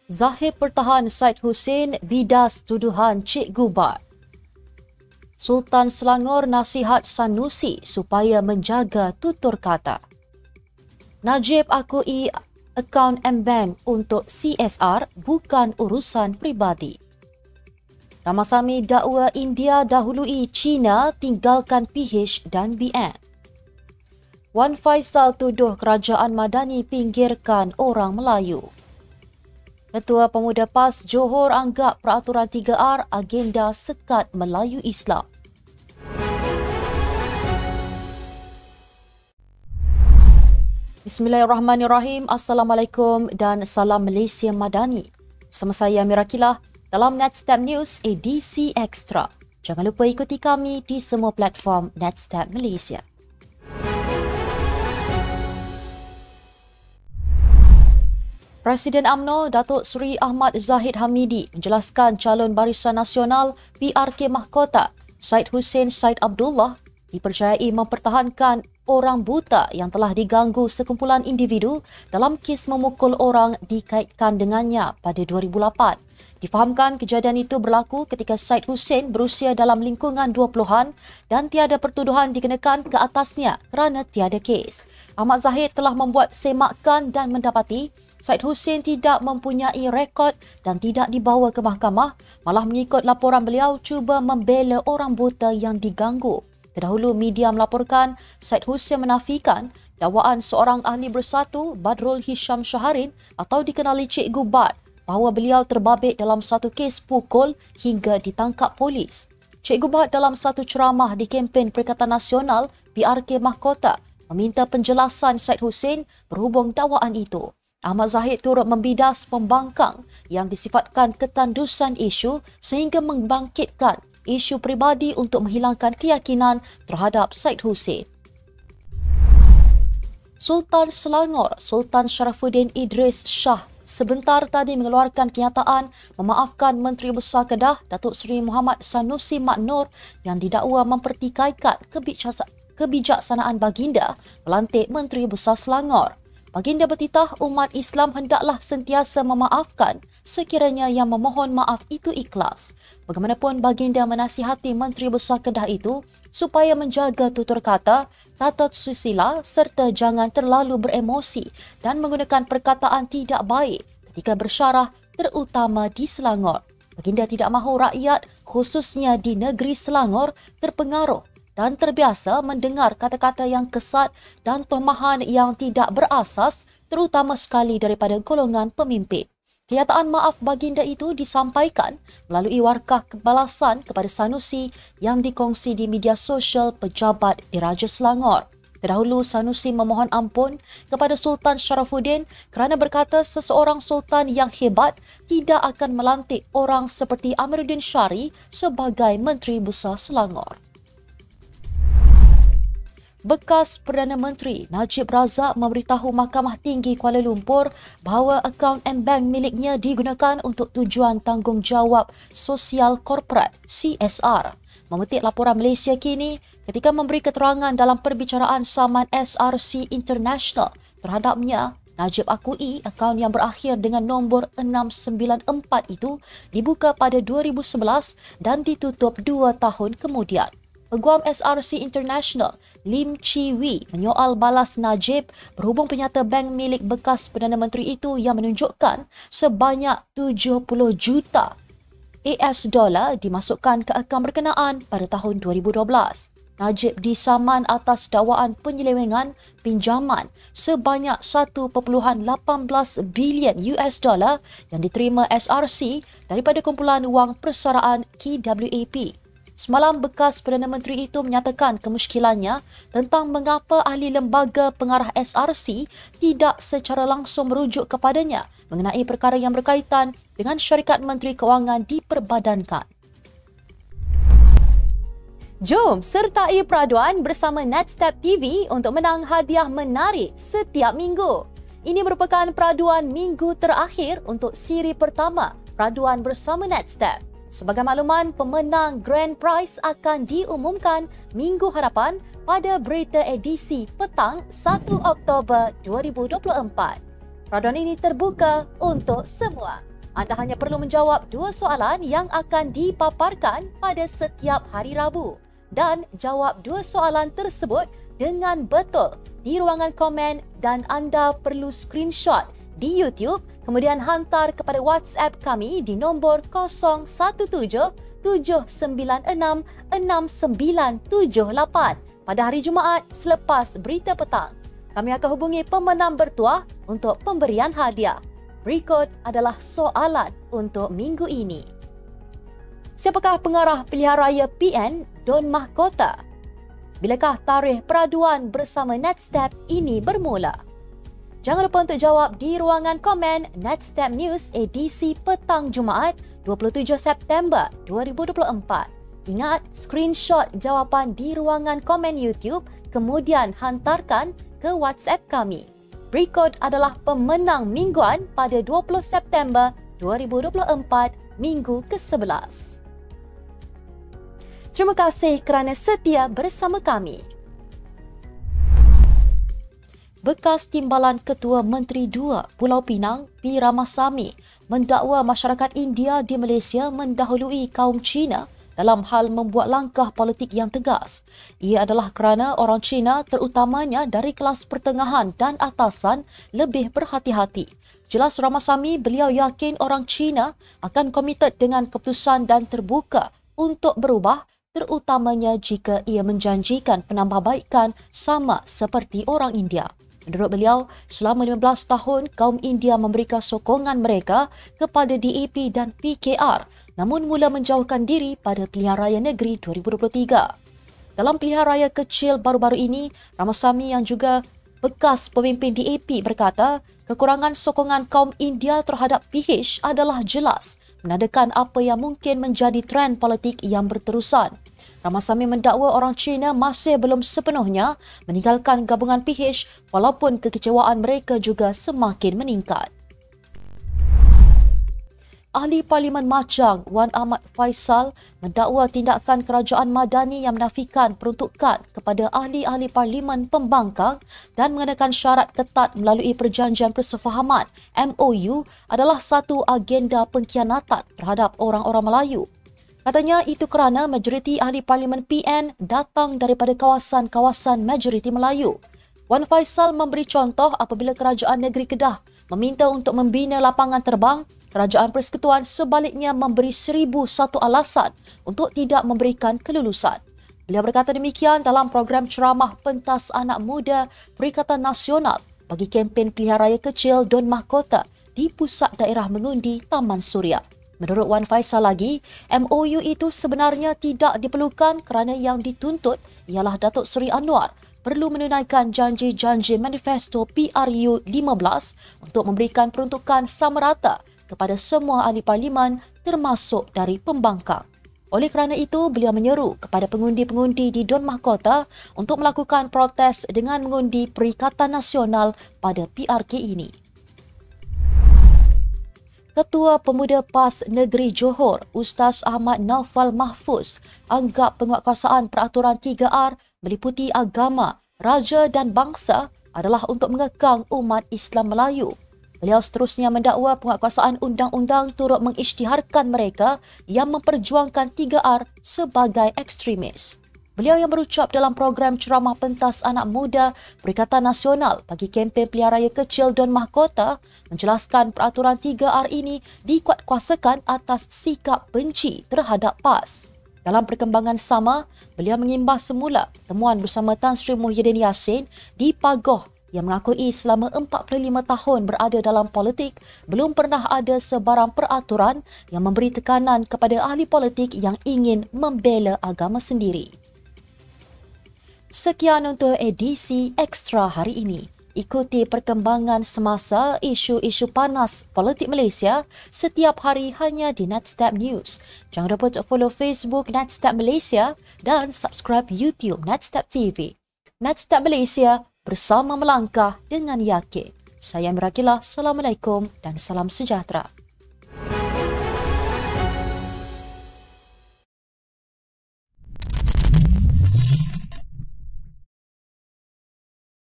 Zahid pertahan Syed Hussein bidas tuduhan Cikgu Bat. Sultan Selangor nasihat Sanusi supaya menjaga tutur kata. Najib akui akaun M-Bank untuk CSR bukan urusan peribadi. Ramasami dakwa India dahului China tinggalkan PH dan BN. Wan Faisal tuduh kerajaan Madani pinggirkan orang Melayu. Ketua Pemuda PAS Johor anggap peraturan 3R agenda sekat Melayu Islam. Bismillahirrahmanirrahim. Assalamualaikum dan salam Malaysia Madani. Bersama saya Mirakilah dalam Netstep News edisi Extra. Jangan lupa ikuti kami di semua platform Netstep Malaysia. Presiden UMNO Datuk Seri Ahmad Zahid Hamidi menjelaskan calon Barisan Nasional PRK Mahkota Syed Hussein Syed Abdullah dipercayai mempertahankan orang buta yang telah diganggu sekumpulan individu dalam kes memukul orang dikaitkan dengannya pada 2008. Difahamkan kejadian itu berlaku ketika Syed Hussein berusia dalam lingkungan 20-an dan tiada pertuduhan dikenakan ke atasnya kerana tiada kes. Ahmad Zahid telah membuat semakan dan mendapati Syed Hussein tidak mempunyai rekod dan tidak dibawa ke mahkamah, malah mengikut laporan beliau cuba membela orang buta yang diganggu. Terdahulu media melaporkan Syed Hussein menafikan dakwaan seorang ahli bersatu Badrul Hisham Syaharin atau dikenali Cikgu Bat bahawa beliau terbabit dalam satu kes pukul hingga ditangkap polis. Cikgu Bat dalam satu ceramah di kempen Perikatan Nasional PRK Mahkota meminta penjelasan Syed Hussein berhubung dakwaan itu. Ahmad Zahid turut membidas pembangkang yang disifatkan ketandusan isu sehingga membangkitkan isu peribadi untuk menghilangkan keyakinan terhadap Syed Hussein. Sultan Selangor, Sultan Sharafuddin Idris Shah sebentar tadi mengeluarkan kenyataan memaafkan Menteri Besar Kedah Datuk Seri Muhammad Sanusi Mak Nur yang didakwa mempertikaikan kebijaksanaan baginda melantik Menteri Besar Selangor. Baginda bertitah umat Islam hendaklah sentiasa memaafkan sekiranya yang memohon maaf itu ikhlas. Bagaimanapun baginda menasihati Menteri Besar Kedah itu supaya menjaga tutur kata, tata susila serta jangan terlalu beremosi dan menggunakan perkataan tidak baik ketika bersyarah terutama di Selangor. Baginda tidak mahu rakyat khususnya di negeri Selangor terpengaruh dan terbiasa mendengar kata-kata yang kesat dan tomahan yang tidak berasas terutama sekali daripada golongan pemimpin. Kenyataan maaf baginda itu disampaikan melalui warkah kebalasan kepada Sanusi yang dikongsi di media sosial pejabat Diraja Selangor. Terdahulu Sanusi memohon ampun kepada Sultan Sharafuddin kerana berkata seseorang sultan yang hebat tidak akan melantik orang seperti Amiruddin Syari sebagai Menteri Besar Selangor. Bekas Perdana Menteri Najib Razak memberitahu Mahkamah Tinggi Kuala Lumpur bahawa akaun M-Bank miliknya digunakan untuk tujuan tanggungjawab sosial korporat CSR. Memetik laporan Malaysia Kini ketika memberi keterangan dalam perbicaraan saman SRC International terhadapnya, Najib akui akaun yang berakhir dengan nombor 694 itu dibuka pada 2011 dan ditutup 2 tahun kemudian. Peguam SRC International, Lim Chi Wee, menyoal balas Najib berhubung penyata bank milik bekas Perdana Menteri itu yang menunjukkan sebanyak 70 juta US dollar dimasukkan ke akaun berkenaan pada tahun 2012. Najib disaman atas dakwaan penyelewengan pinjaman sebanyak 1.18 bilion US dollar yang diterima SRC daripada kumpulan wang persaraan KWAP. Semalam bekas Perdana Menteri itu menyatakan kemusykilannya tentang mengapa ahli lembaga pengarah SRC tidak secara langsung merujuk kepadanya mengenai perkara yang berkaitan dengan syarikat Menteri Kewangan diperbadankan. Jom sertai peraduan bersama Netstep TV untuk menang hadiah menarik setiap minggu. Ini merupakan peraduan minggu terakhir untuk siri pertama peraduan bersama Netstep. Sebagai makluman, pemenang Grand Prize akan diumumkan minggu hadapan pada berita edisi petang 1 Oktober 2024. Peraduan ini terbuka untuk semua. Anda hanya perlu menjawab 2 soalan yang akan dipaparkan pada setiap hari Rabu dan jawab 2 soalan tersebut dengan betul di ruangan komen dan anda perlu screenshot di YouTube kemudian hantar kepada WhatsApp kami di nombor 017-796-6978 pada hari Jumaat selepas berita petang. Kami akan hubungi pemenang bertuah untuk pemberian hadiah. Berikut adalah soalan untuk minggu ini. Siapakah pengarah pilihan raya PN Don Mahkota? Bilakah tarikh peraduan bersama Netstep ini bermula? Jangan lupa untuk jawab di ruangan komen Netstep News edisi petang Jumaat 27 September 2024. Ingat, screenshot jawapan di ruangan komen YouTube kemudian hantarkan ke WhatsApp kami. Berikut adalah pemenang mingguan pada 20 September 2024, minggu ke-11. Terima kasih kerana setia bersama kami. Bekas Timbalan Ketua Menteri 2 Pulau Pinang, P. Ramasamy, mendakwa masyarakat India di Malaysia mendahului kaum Cina dalam hal membuat langkah politik yang tegas. Ia adalah kerana orang Cina terutamanya dari kelas pertengahan dan atasan lebih berhati-hati. Jelas Ramasamy, beliau yakin orang Cina akan komited dengan keputusan dan terbuka untuk berubah, terutamanya jika ia menjanjikan penambahbaikan sama seperti orang India. Menurut beliau, selama 15 tahun, kaum India memberikan sokongan mereka kepada DAP dan PKR, namun mula menjauhkan diri pada pilihan raya negeri 2023. Dalam pilihan raya kecil baru-baru ini, Ramasamy yang juga bekas pemimpin DAP berkata, kekurangan sokongan kaum India terhadap PH adalah jelas, menandakan apa yang mungkin menjadi trend politik yang berterusan. Ramasamy mendakwa orang Cina masih belum sepenuhnya meninggalkan gabungan PH walaupun kekecewaan mereka juga semakin meningkat. Ahli Parlimen Machang, Wan Ahmad Faisal, mendakwa tindakan kerajaan Madani yang menafikan peruntukan kepada ahli-ahli Parlimen Pembangkang dan mengenakan syarat ketat melalui Perjanjian Persefahaman MOU adalah satu agenda pengkhianatan terhadap orang-orang Melayu. Katanya itu kerana majoriti ahli Parlimen PN datang daripada kawasan-kawasan majoriti Melayu. Wan Faisal memberi contoh apabila Kerajaan Negeri Kedah meminta untuk membina lapangan terbang, Kerajaan Persekutuan sebaliknya memberi 1001 alasan untuk tidak memberikan kelulusan. Beliau berkata demikian dalam program ceramah pentas anak muda Perikatan Nasional bagi kempen pilihan raya kecil Don Mahkota di Pusat Daerah Mengundi Taman Suria. Menurut Wan Faisal lagi, MOU itu sebenarnya tidak diperlukan kerana yang dituntut ialah Datuk Seri Anwar perlu menunaikan janji-janji manifesto PRU 15 untuk memberikan peruntukan sama rata kepada semua ahli parlimen termasuk dari pembangkang. Oleh kerana itu, beliau menyeru kepada pengundi-pengundi di Don Mahkota untuk melakukan protes dengan mengundi Perikatan Nasional pada PRK ini. Ketua Pemuda PAS Negeri Johor, Ustaz Ahmad Naufal Mahfuz, anggap penguatkuasaan peraturan 3R meliputi agama, raja dan bangsa adalah untuk mengekang umat Islam Melayu. Beliau seterusnya mendakwa penguatkuasaan undang-undang turut mengisytiharkan mereka yang memperjuangkan 3R sebagai ekstremis. Beliau yang berucap dalam program ceramah pentas anak muda Perikatan Nasional bagi kempen pilihan raya kecil Don Mahkota menjelaskan peraturan 3R ini dikuatkuasakan atas sikap benci terhadap PAS. Dalam perkembangan sama, beliau mengimbas semula temuan bersama Tan Sri Muhyiddin Yassin di Pagoh yang mengakui selama 45 tahun berada dalam politik, belum pernah ada sebarang peraturan yang memberi tekanan kepada ahli politik yang ingin membela agama sendiri. Sekian untuk edisi Ekstra hari ini. Ikuti perkembangan semasa isu-isu panas politik Malaysia setiap hari hanya di Netstep News. Jangan lupa untuk follow Facebook Netstep Malaysia dan subscribe YouTube Netstep TV. Netstep Malaysia, bersama melangkah dengan yakin. Saya Mirakila, Assalamualaikum dan salam sejahtera.